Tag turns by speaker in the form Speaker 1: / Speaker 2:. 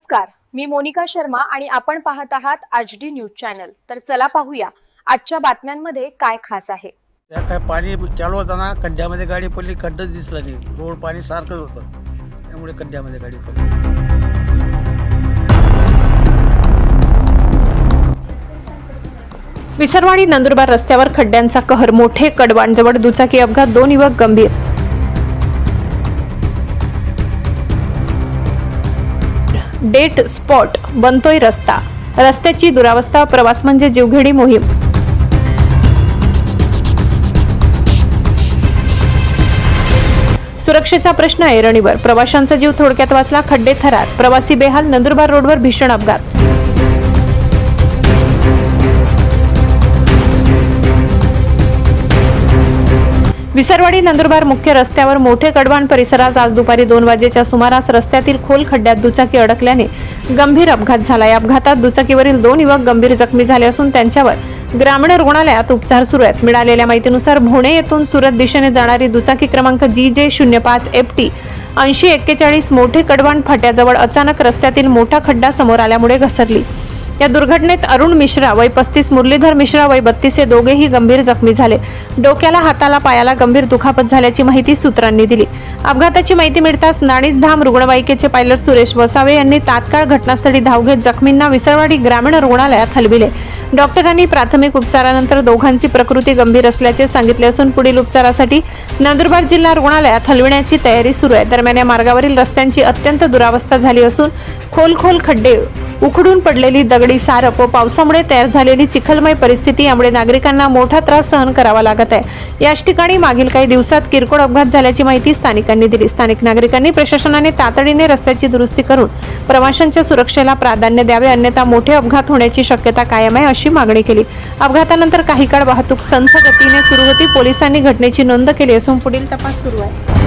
Speaker 1: नमस्कार, मी मोनिका शर्मा आणि आपण पाहत आहात HD न्यूज चॅनल। तर चला पाहूया आजच्या बातम्यांमध्ये काय खास आहे।
Speaker 2: काय पाणी चालू होताना खड्ड्यामध्ये गाडी पडली, खड्डाच दिसला नाही, रोड पाणी सारखंच होतं, त्यामुळे खड्ड्यामध्ये गाडी पडली।
Speaker 3: विसरवाडी नंदुरबार रस्त्यावर खड्ड्यांचा कहर, मोठे कडवांजवळ दुचाकी अपघात, 2 युवक गंभीर। डेट स्पॉट बनतोय रस्ता, रस्त्याची दुरावस्था, प्रवास म्हणजे जीवघेणी मोहीम। सुरक्षेचा प्रश्न ऐरणीवर, प्रवाशांचा जीव थोडक्यात वाचला, खड्डे थरार, प्रवासी बेहाल, नंदुरबार रोडवर भीषण अपघात। विसरवाडी नंदुरबार मुख्य रस्त्यावर मोठे कडवाण परिसरात आज दुपारी 2 वाजेच्या सुमारास रस्त्यातील खोल खड्ड्यात दुचाकी अडकल्याने गंभीर अपघात झाला। या अपघातात दुचाकीवरील 2 युवक गंभीर जखमी झाले असून त्यांच्यावर ग्रामीण रुग्णालयात उपचार सुरू आहेत। मिळालेल्या माहितीनुसार भोणे येथून सुरत दिशेने जाणारी दुचाकी क्रमांक GJ05 FT 8041 मोठे कडवाण फाट्याजवळ अचानक रस्त्यातील मोठा खड्डा समोर आल्यामुळे घसरली। या दुर्घटनेत अरुण मिश्रा वय 35, मुरलीधर मिश्रा वय 32 हे दोघेही गंभीर जखमी झाले। डोक्याला, हाताला, पायाला गंभीर दुखापत झाल्याची माहिती सूत्रांनी दिली। अपघाताची माहिती मिळताच नाणीसधाम रुग्णवाहिकेचे पायलट सुरेश वसावे यांनी तात्काळ घटनास्थळी धाव घेत जखमींना विसरवाडी ग्रामीण रुग्णालयात हलविले। डॉक्टरांनी प्राथमिक उपचारानंतर दोघांची प्रकृती गंभीर असल्याचे सांगितले असून पुढील उपचारासाठी नंदुरबार जिल्हा रुग्णालयात हलविण्याची तयारी सुरू आहे। दरम्यान या मार्गावरील रस्त्यांची अत्यंत दुरावस्था झाली असून खोल खड्डे, उखडून पडलेली दगडी सारप व पावसामुळे तयार झालेली चिखलमय परिस्थिती यामुळे नागरिकांना मोठा त्रास सहन करावा लागत आहे। याच ठिकाणी मागील काही दिवसात किरकोळ अपघात झाल्याची माहिती स्थानिकांनी दिली। स्थानिक नागरिकांनी प्रशासनाने तातडीने रस्त्याची दुरुस्ती करून प्रवाशांच्या सुरक्षेला प्राधान्य द्यावे, अन्यथा मोठे अपघात होण्याची शक्यता कायम आहे अशी मागणी केली। अपघातानंतर काही काळ वाहतूक संथ गतीने सुरू होती। पोलिसांनी घटनेची नोंद केली असून पुढील तपास सुरू आहे।